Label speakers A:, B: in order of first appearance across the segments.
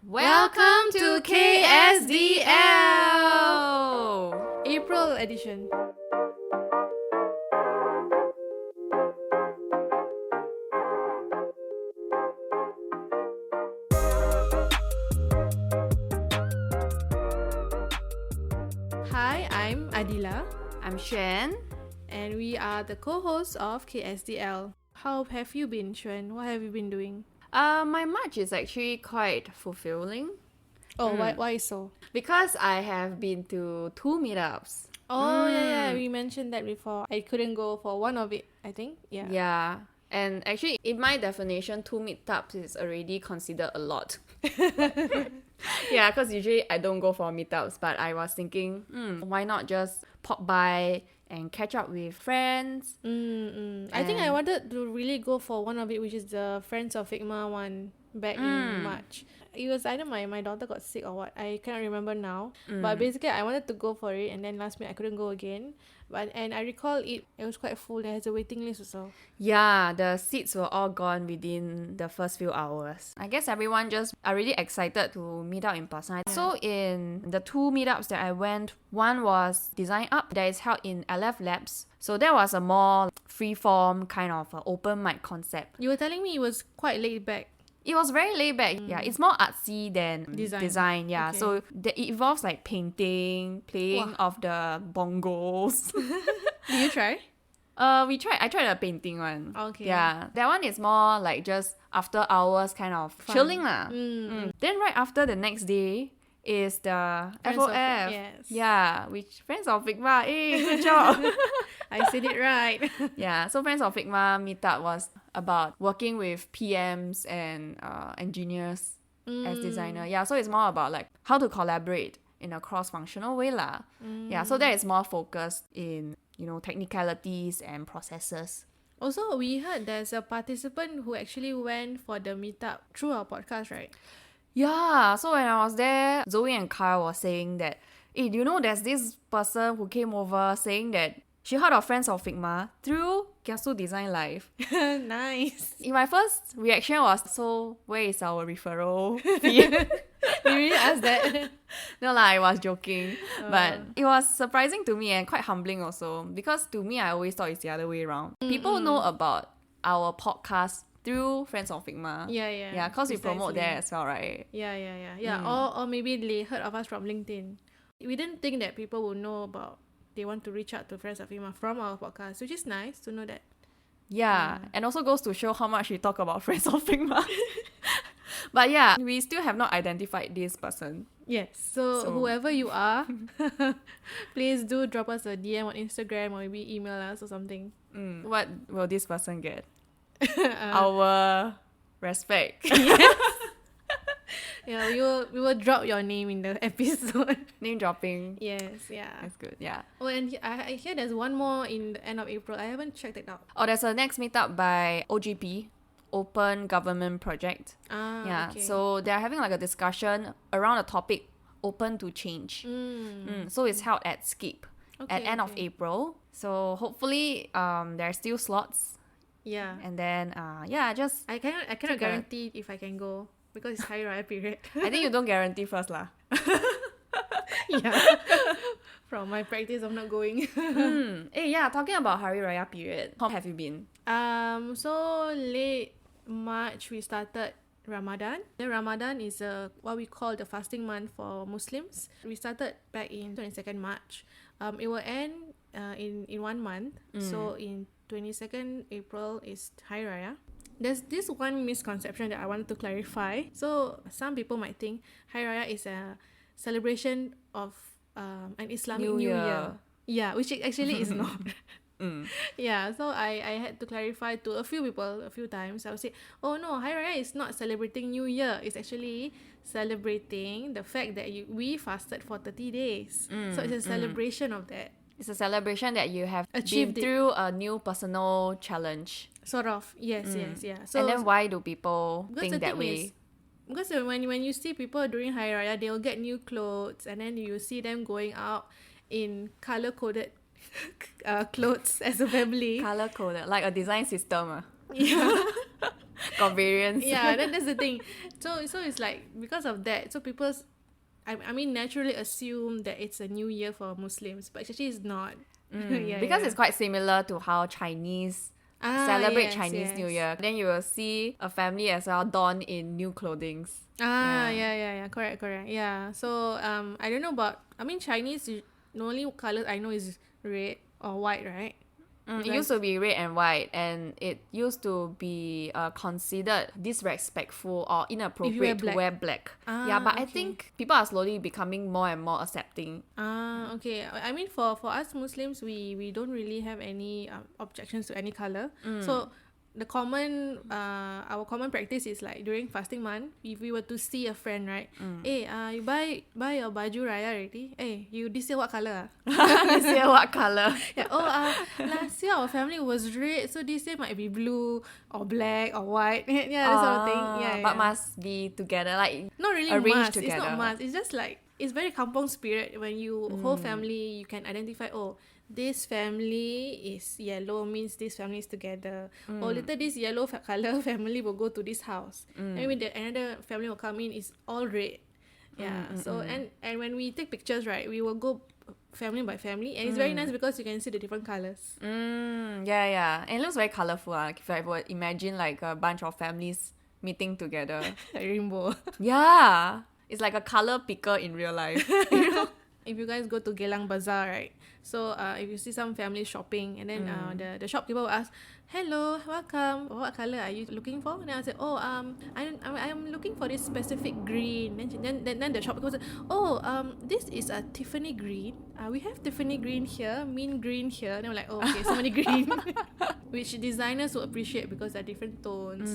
A: Welcome to KSDL!
B: April edition. Hi, I'm Adila,
A: I'm Xuan.
B: and we are the co-hosts of KSDL. How have you been, Xuan? What have you been doing?
A: My March is actually quite fulfilling
B: Oh, why so?
A: because I have been to 2 meetups.
B: Oh, yeah, we mentioned that before. I couldn't go for one of it, I think. Yeah.
A: Yeah, and actually, in my definition, 2 meetups is already considered a lot. Yeah, because usually I don't go for meetups, but I was thinking, why not just pop by and catch up with friends?
B: I think I wanted to really go for one of it, which is the Friends of Figma one back in March. It was either my daughter got sick or what. I cannot remember now. But basically, I wanted to go for it, and then last minute I couldn't go again. And I recall it was quite full. There has a waiting list also.
A: Yeah, the seats were all gone within the first few hours. I guess everyone just are really excited to meet up in person.
B: Yeah.
A: So in the 2 meetups that I went, one was Design Up that is held in LF Labs. So that was a more free-form kind of open mic concept.
B: You were telling me it was quite laid back.
A: It was very laid back. Yeah, it's more artsy than
B: Design.
A: Yeah,
B: Okay.
A: so it involves like painting, playing of the bongos.
B: Did you try?
A: I tried a painting one.
B: Okay.
A: Yeah. That one is more like just after hours kind of
B: Fun.
A: chilling lah. Then right after the next day is the
B: Friends of-
A: FOF.
B: yes.
A: Yeah, which Friends of Figma. Hey, good job.
B: I said it right.
A: Yeah, so Friends of Figma meetup was about working with PMs and engineers as designer. Yeah, so it's more about like how to collaborate in a cross-functional way lah. Yeah, so that is more focused in, technicalities and processes.
B: Also, we heard there's a participant who actually went for the meetup through our podcast, right?
A: Yeah, so when I was there, Zoe and Kyle was saying that, hey, do you know there's this person who came over saying that she heard of Friends of Figma through Kiasu Design Live.
B: Nice.
A: In my first reaction was, so where is our referral fee?
B: You really asked that?
A: No lah, I was joking. But it was surprising to me and quite humbling also, because to me, I always thought it's the other way around. People know about our podcast through Friends of Figma.
B: Yeah.
A: Yeah, because we promote
B: Precisely.
A: there as well, right?
B: Yeah. Or maybe they heard of us from LinkedIn. We didn't think that people would know about, they want to reach out to Friends of Figma from our podcast, which is nice to know that.
A: Yeah, and also goes to show how much we talk about Friends of Figma. But yeah, we still have not identified this person.
B: Yes. So whoever you are, please do drop us a DM on Instagram or maybe email us or something.
A: What will this person get? Our respect.
B: Yeah, we will drop your name in the episode.
A: Name dropping.
B: Yes, yeah.
A: That's good, yeah.
B: Oh, and I hear there's one more in the end of April. I haven't checked it out.
A: Oh, there's a next meetup by OGP, Open Government Project.
B: Yeah, okay.
A: So they're having like a discussion around a topic open to change. So it's held at Skip at end of April. So hopefully there are still slots.
B: Yeah.
A: And then just
B: I cannot guarantee if I can go because it's Hari Raya period.
A: I think you don't guarantee first lah.
B: Yeah. From my practice of not going.
A: Hey, yeah, talking about Hari Raya period, how have you been?
B: So late March we started Ramadan. The Ramadan is what we call the fasting month for Muslims. We started back in 22nd March. It will end in 1 month. So in 22nd April is Hari Raya. There's this one misconception that I wanted to clarify. So some people might think Hari Raya is a celebration of an Islamic New Year. Yeah, which it actually is not. Yeah, so I had to clarify to a few people a few times. I would say, oh no, Hari Raya is not celebrating New Year. It's actually celebrating the fact that we fasted for 30 days. So it's a celebration of that.
A: It's a celebration that you have
B: Achieved
A: been through a new personal challenge.
B: Sort of. Yes, yeah. So
A: And then why do people
B: because
A: think
B: the
A: that
B: thing
A: way?
B: is, because when you see people during Hari Raya, they'll get new clothes, and then you see them going out in color-coded clothes as a family.
A: Color coded, like a design system.
B: Yeah.
A: got variance.
B: Yeah, that's the thing. So it's like because of that, so people, I mean, naturally assume that it's a new year for Muslims, but actually it's not.
A: Because it's quite similar to how Chinese celebrate Chinese New Year. Then you will see a family as well don in new clothing.
B: Correct. Yeah. So I don't know about. I mean, Chinese. The only colors I know is red or white, right?
A: It used to be red and white, and it used to be considered disrespectful or inappropriate to wear black. But I think people are slowly becoming more and more accepting.
B: Okay. I mean, for us Muslims, we don't really have any objections to any color. So the common our common practice is like during fasting month, if we were to see a friend, right? Hey, you buy your baju raya already? Hey, you this year what color?
A: This year what color?
B: Yeah. Last year our family was red, so this year might be blue or black or white. Yeah, that sort of thing. Yeah.
A: But must be together, like
B: not really
A: arranged
B: must.
A: together.
B: It's not must. It's just like it's very kampong spirit when you whole family, you can identify, this family is yellow, means this family is together. Or later this yellow color family will go to this house. And when another family will come in, it's all red. Yeah. So and when we take pictures, right, we will go family by family, and it's very nice because you can see the different colors.
A: Yeah. And it looks very colourful. Like if I would imagine like a bunch of families meeting together.
B: Like rainbow.
A: Yeah. It's like a colour picker in real life.
B: If you guys go to Geylang Bazaar, right? So if you see some family shopping, and then the shopkeeper will ask, "Hello, welcome. What color are you looking for?" And then I say, I'm looking for this specific green." Then the shopkeeper will say, this is a Tiffany green. We have Tiffany green here, mint green here. And I'm like, okay, so many green, which designers will appreciate because they're different tones.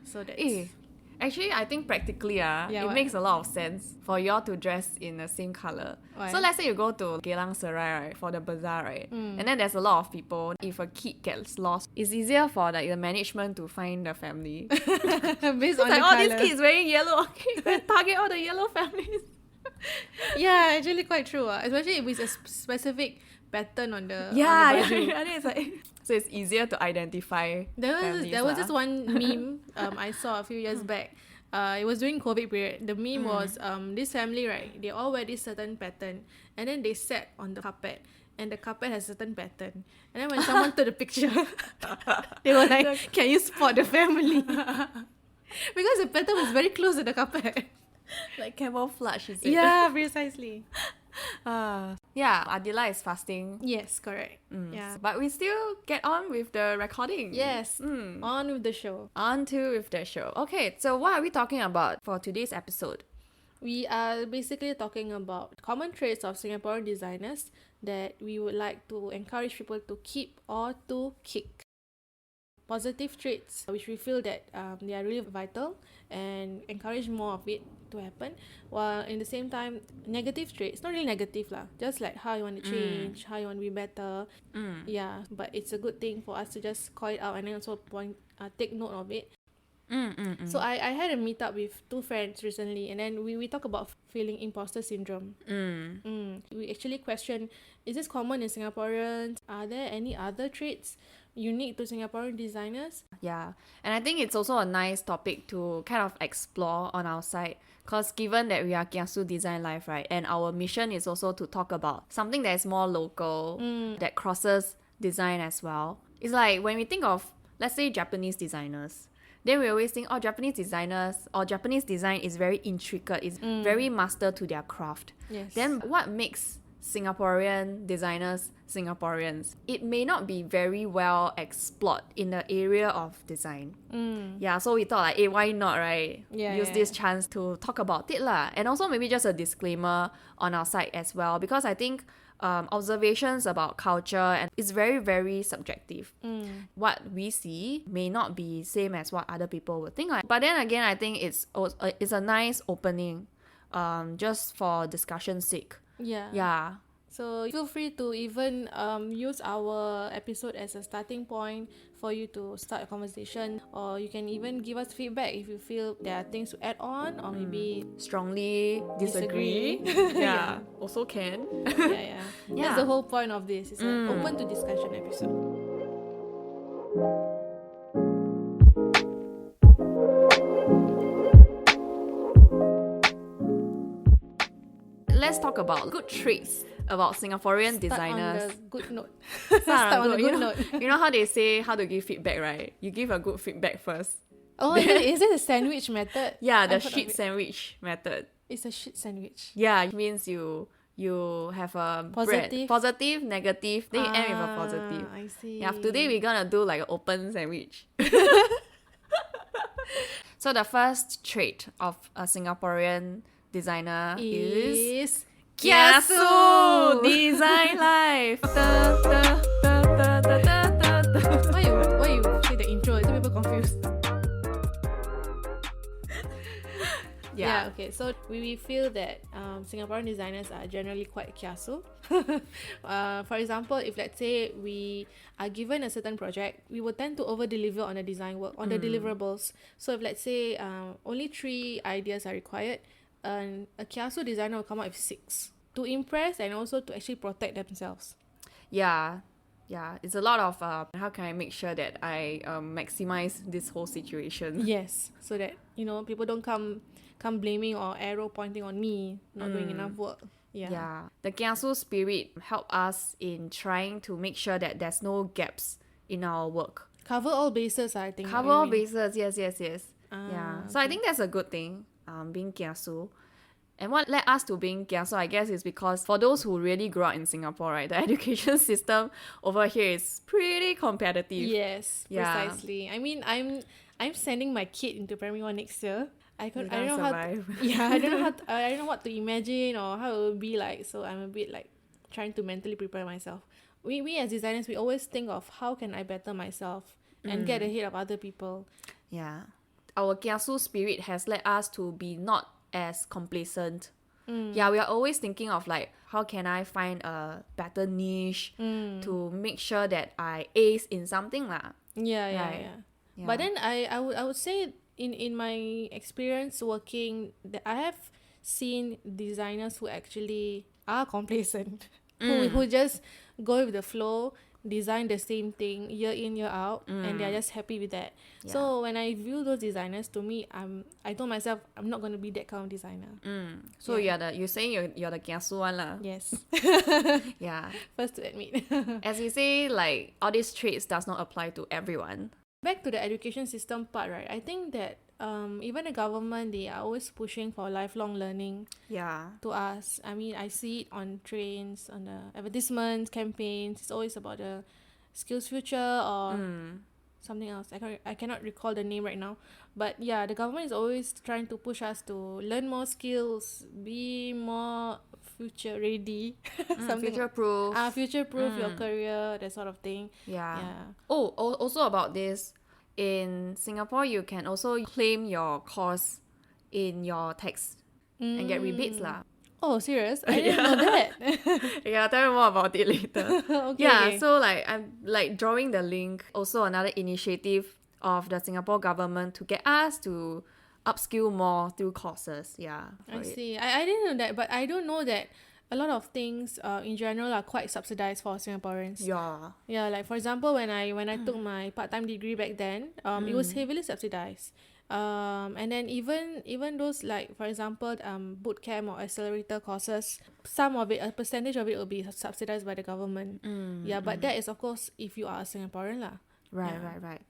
B: So that's.
A: Actually, I think practically it makes a lot of sense for you all to dress in the same colour.
B: Why?
A: So let's say you go to Geylang Serai, right, for the bazaar, right? And then there's a lot of people. If a kid gets lost, it's easier for like the management to find the family.
B: Based on
A: like,
B: the
A: these kids wearing yellow, okay, target all the yellow families.
B: Yeah, actually quite true. Especially if it's a specific pattern on the
A: I
B: baju.
A: think it's like, so it's easier to identify.
B: There was this one meme I saw a few years back. It was during COVID period. The meme was this family, right? They all wear this certain pattern, and then they sat on the carpet, and the carpet has a certain pattern. And then when someone took the picture, they were like, "Can you spot the family?" Because the pattern was very close to the carpet.
A: Like camouflage, is it?
B: Yeah, precisely.
A: Adila is fasting.
B: Yes, correct. Yeah.
A: But we still get on with the recording.
B: Yes. On with the show.
A: On to with the show. Okay, so what are we talking about for today's episode?
B: We are basically talking about common traits of Singaporean designers that we would like to encourage people to keep or to kick. Positive traits which we feel that they are really vital and encourage more of it to happen, while in the same time negative traits, not really negative lah, just like how you want to change, how you want to be better. But it's a good thing for us to just call it out and then also take note of it. So I had a meetup with two friends recently, and then we talk about feeling imposter syndrome. We actually question, is this common in Singaporeans? Are there any other traits unique to Singaporean designers?
A: Yeah, and I think it's also a nice topic to kind of explore on our side, because given that we are Kiasu Design Life, right, and our mission is also to talk about something that is more local, that crosses design as well. It's like when we think of, let's say, Japanese designers, then we always think, Japanese designers or Japanese design is very intricate, it's very master to their craft.
B: Yes.
A: Then what makes Singaporean designers Singaporeans? It may not be very well explored in the area of design. So we thought like, why not, right? Use this chance to talk about it lah. And also maybe just a disclaimer on our side as well, because I think observations about culture and it's very, very subjective. What we see may not be same as what other people would think. But then again, I think it's a nice opening, just for discussion's sake. Yeah.
B: So feel free to even use our episode as a starting point for you to start a conversation, or you can even give us feedback if you feel there are things to add on, or maybe
A: strongly disagree. Also can.
B: That's the whole point of this. It's an open to discussion episode.
A: let's talk about good traits about Singaporean designers.
B: Start on the good note.
A: Start on
B: the
A: you
B: good
A: know,
B: note.
A: you know how they say how to give feedback, right? You give a good feedback first.
B: Oh, is it a sandwich method?
A: Yeah, the
B: I've heard of
A: shit
B: it.
A: sandwich method.
B: It's a shit sandwich.
A: Yeah, it means you have a
B: Positive?
A: positive, negative, then you end with a positive.
B: I see.
A: Yeah, today we're gonna do like an open sandwich. So the first trait of a Singaporean designer is kiasu! Design life! Da, da, da, da, da, da, da, da.
B: Why you say the intro? Is people confused?
A: Yeah.
B: Okay. So we feel that Singaporean designers are generally quite kiasu. For example, if let's say we are given a certain project, we will tend to over deliver on the design work, on the deliverables. So if let's say only 3 ideas are required, a kiasu designer will come up with 6 to impress and also to actually protect themselves.
A: Yeah, it's a lot of how can I make sure that I maximize this whole situation.
B: Yes, so that people don't come blaming or arrow pointing on me not doing enough work.
A: Yeah. The kiasu spirit help us in trying to make sure that there's no gaps in our work.
B: Cover all bases, I think.
A: Cover all bases, yes. Yeah. So I think that's a good thing, being kiasu. And what led us to being kiasu, I guess, is because for those who really grew up in Singapore, right, the education system over here is pretty competitive.
B: Yes,
A: Yeah.
B: precisely. I mean, I'm sending my kid into primary 1 next year. I don't know
A: survive.
B: I don't know I don't know what to imagine or how it will be like. So I'm a bit like trying to mentally prepare myself. We as designers, we always think of how can I better myself and get ahead of other people.
A: Yeah. Our kiasu spirit has led us to be not as complacent. Yeah, we are always thinking of like, how can I find a better niche to make sure that I ace in something lah.
B: Yeah.
A: Yeah.
B: But then I would say in my experience working, that I have seen designers who actually are complacent, who just go with the flow, design the same thing year in year out, and they're just happy with that.
A: Yeah.
B: So when I view those designers, to me, I told myself I'm not going to be that kind of designer.
A: So you're saying you're the kiasu one lah.
B: Yes.
A: Yeah.
B: First to admit.
A: As we say, like all these traits does not apply to everyone.
B: Back to the education system part, right? I think that even the government, they are always pushing for lifelong learning
A: Yeah.
B: to us. I mean, I see it on trains, on the advertisements, campaigns. It's always about the skills future or something else. I cannot recall the name right now. But yeah, the government is always trying to push us to learn more skills, be more future ready.
A: Future proof.
B: Future proof your career, that sort of thing.
A: Yeah. Oh, also about this, in Singapore, you can also claim your course in your tax and get rebates lah.
B: Oh, serious? I didn't know that.
A: Yeah, I'll tell you more about it later.
B: Okay,
A: Yeah,
B: okay.
A: so like I'm like drawing the link. Also another initiative of the Singapore government to get us to upskill more through courses. Yeah.
B: I see. I didn't know that, but I don't know that a lot of things in general are quite subsidized for Singaporeans.
A: Yeah.
B: Yeah, like for example, when I took my part-time degree back then, it was heavily subsidized. And then even those, like for example, boot camp or accelerator courses, some of it, a percentage of it will be subsidized by the government. Yeah, but that is of course if you are a Singaporean lah.
A: Right.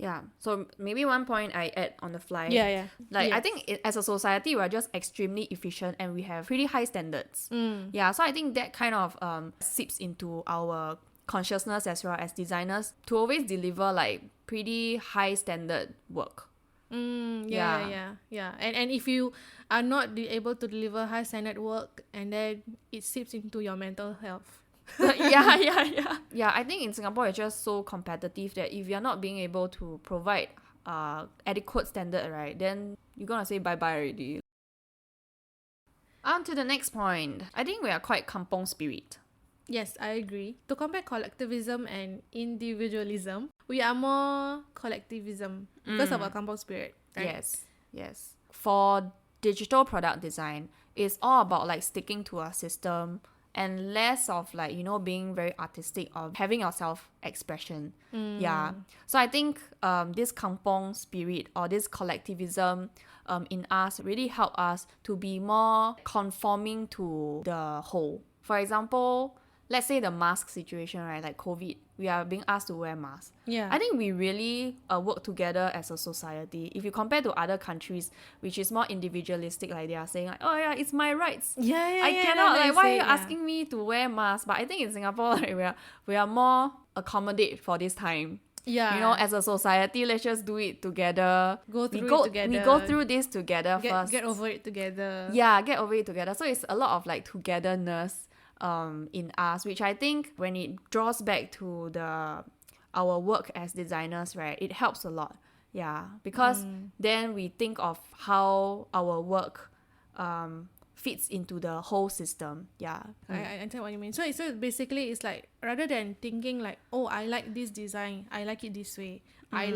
A: Yeah. So maybe one point I add on the fly.
B: Yeah.
A: Like
B: Yeah.
A: I think as a society we're just extremely efficient and we have pretty high standards. Yeah. So I think that kind of seeps into our consciousness as well as designers to always deliver like pretty high standard work.
B: Yeah. And if you are not able to deliver high standard work, and then it seeps into your mental health.
A: Yeah, I think in Singapore it's just so competitive that if you're not being able to provide adequate standard, right, then you're gonna say bye-bye already. On to the next point. I think we are quite kampong spirit.
B: Yes, I agree. To combat collectivism and individualism, we are more collectivism because of our kampong spirit, right?
A: Yes. For digital product design, it's all about like sticking to a system and less of like, being very artistic or having your self-expression. Yeah. So I think this kampong spirit or this collectivism in us really help us to be more conforming to the whole. For example, let's say the mask situation, right? Like COVID, we are being asked to wear masks.
B: Yeah.
A: I think we really work together as a society. If you compare to other countries, which is more individualistic, like they are saying, like, oh yeah, it's my rights. I cannot. Like, why are you asking me to wear masks? But I think in Singapore, like, we are more accommodate for this time.
B: Yeah.
A: As a society, let's just do it together.
B: Go through it together.
A: We go through this together first.
B: Get over it together.
A: Yeah, get over it together. So it's a lot of like togetherness in us, which I think when it draws back to our work as designers, right, it helps a lot. Yeah, because then we think of how our work fits into the whole system. Yeah.
B: I understand what you mean. So basically it's like, rather than thinking like, oh, I like this design, I like it this way, I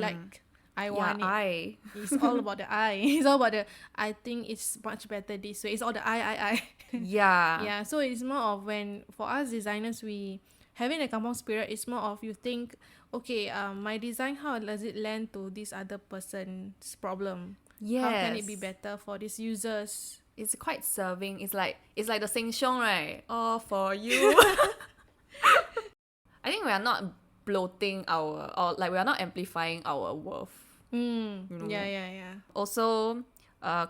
B: want it. It's all about the I. It's all about the, I think it's much better this way. It's all the I.
A: Yeah.
B: Yeah. So it's more of, when for us designers, we having a kampong spirit, it's more of you think, okay, my design, how does it land to this other person's problem?
A: Yes.
B: How can it be better for these users?
A: It's quite serving. It's like the Sheng Siong, right? All for you. I think we are not bloating we are not amplifying our worth.
B: Yeah.
A: Also,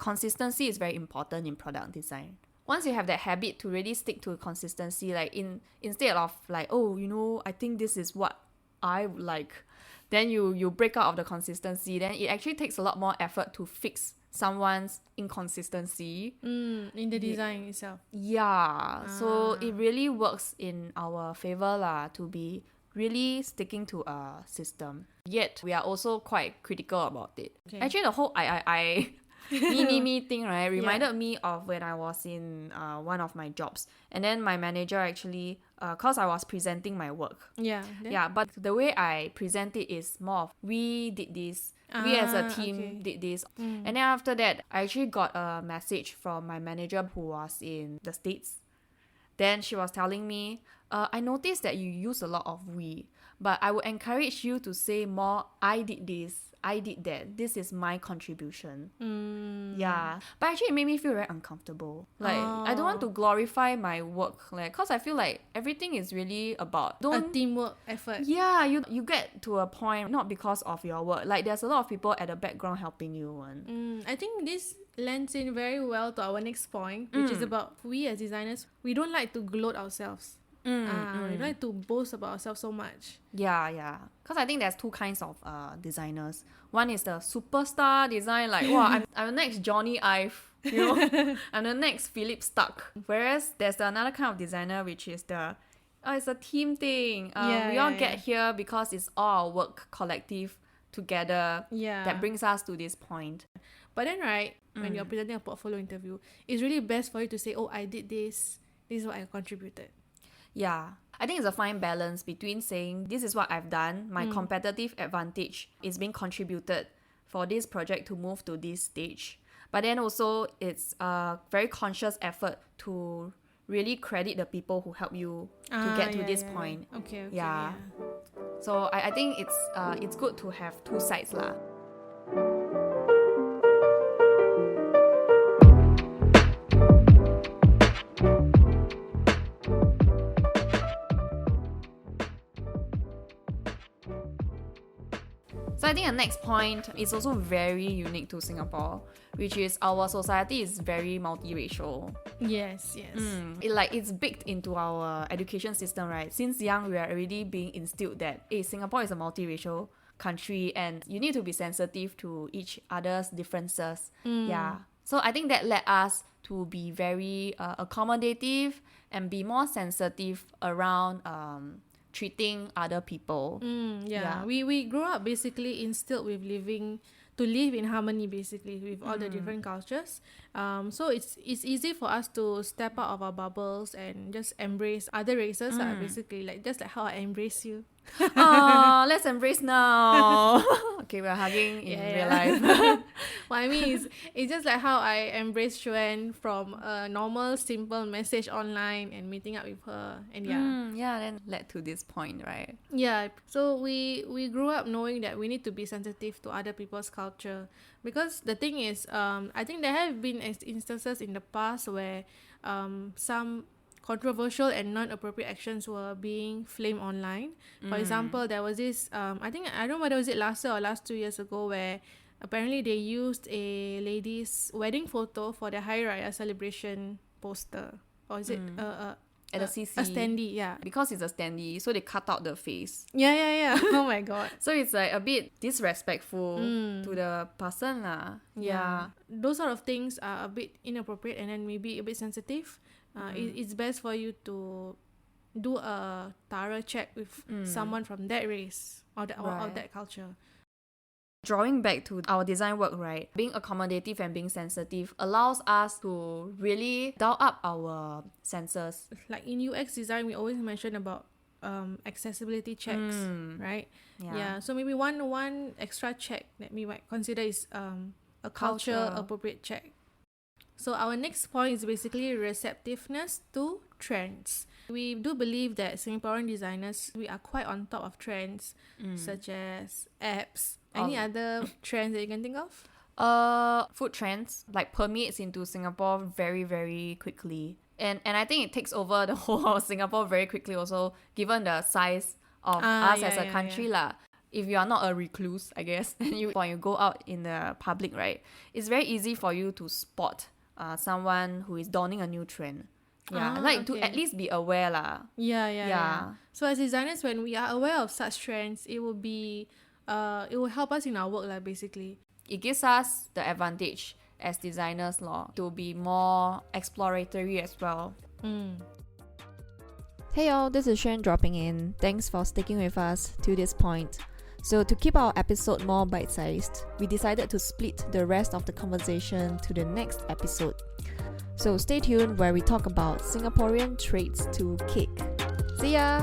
A: consistency is very important in product design. Once you have that habit to really stick to consistency, like instead of like, oh, I think this is what I would like, then you break out of the consistency, then it actually takes a lot more effort to fix someone's inconsistency
B: in the design itself.
A: Yeah. So it really works in our favor lah, to be really sticking to a system. Yet we are also quite critical about it. Okay. Actually, the whole I me thing, right, reminded me of when I was in one of my jobs, and then my manager actually, cause I was presenting my work. Yeah. But the way I present it is more of, we did this. We as a team did this. And then after that, I actually got a message from my manager who was in the States. Then she was telling me, I noticed that you use a lot of we, but I would encourage you to say more, I did this, I did that. This is my contribution. Yeah. But actually it made me feel very uncomfortable. Like, I don't want to glorify my work. Like, cause I feel like everything is really about
B: a teamwork effort.
A: Yeah, you get to a point not because of your work. Like, there's a lot of people at the background helping you.
B: I think this lends in very well to our next point, which is about, we as designers, we don't like to gloat ourselves. We don't like to boast about ourselves so much.
A: Yeah. Because I think there's two kinds of designers. One is the superstar design, like, wow, I'm the next Johnny Ive, I'm the next Philip Stuck. Whereas there's another kind of designer, which is it's a team thing. We all get here because it's all our work collective together that brings us to this point.
B: But then, right, when you're presenting a portfolio interview, it's really best for you to say, oh, I did this is what I contributed.
A: Yeah, I think it's a fine balance between saying, this is what I've done, my competitive advantage is being contributed for this project to move to this stage. But then also, it's a very conscious effort to really credit the people who help you to get to this point.
B: Okay.
A: Yeah. So I think it's good to have two sides lah. So I think the next point is also very unique to Singapore, which is our society is very multiracial.
B: Yes.
A: It's baked into our education system, right? Since young, we are already being instilled that Singapore is a multiracial country and you need to be sensitive to each other's differences. Yeah. So I think that led us to be very accommodative and be more sensitive around treating other people.
B: We grew up basically instilled with to live in harmony basically with all the different cultures. So it's easy for us to step out of our bubbles and just embrace other races, basically, like just like how I embrace you.
A: Let's embrace now. Okay, we're hugging in real life.
B: What I mean is, it's just like how I embraced Joanne from a normal, simple message online and meeting up with her. And
A: Yeah, then led to this point, right?
B: yeah. So we grew up knowing that we need to be sensitive to other people's culture, because the thing is, I think there have been instances in the past where some controversial and non-appropriate actions were being flamed online. For example, there was this I don't know whether was it last year or last 2 years ago, where apparently they used a lady's wedding photo for their Hari Raya celebration poster, or is it
A: At the CC.
B: a standee? Yeah,
A: Because it's a standee, so they cut out the face.
B: yeah. Oh my god.
A: So it's like a bit disrespectful to the person lah. Yeah.
B: Those sort of things are a bit inappropriate and then maybe a bit sensitive. It's best for you to do a thorough check with someone from that race or that culture.
A: Drawing back to our design work, right? Being accommodative and being sensitive allows us to really dial up our senses.
B: Like in UX design, we always mention about accessibility checks, right? Yeah. So maybe one extra check that we might consider is a culture appropriate check. So our next point is basically receptiveness to trends. We do believe that Singaporean designers, we are quite on top of trends such as apps. Any other trends that you can think of?
A: Food trends like permeates into Singapore very, very quickly. And I think it takes over the whole of Singapore very quickly also, given the size of us as a country lah. If you are not a recluse, I guess, and when you go out in the public, right, it's very easy for you to spot someone who is donning a new trend. Yeah, to at least be aware lah.
B: Yeah. So as designers, when we are aware of such trends, it will help us in our work lah, basically.
A: It gives us the advantage as designers to be more exploratory as well. Hey y'all, this is Xuan dropping in. Thanks for sticking with us to this point. So to keep our episode more bite-sized, we decided to split the rest of the conversation to the next episode. So stay tuned where we talk about Singaporean traits to kick. See ya!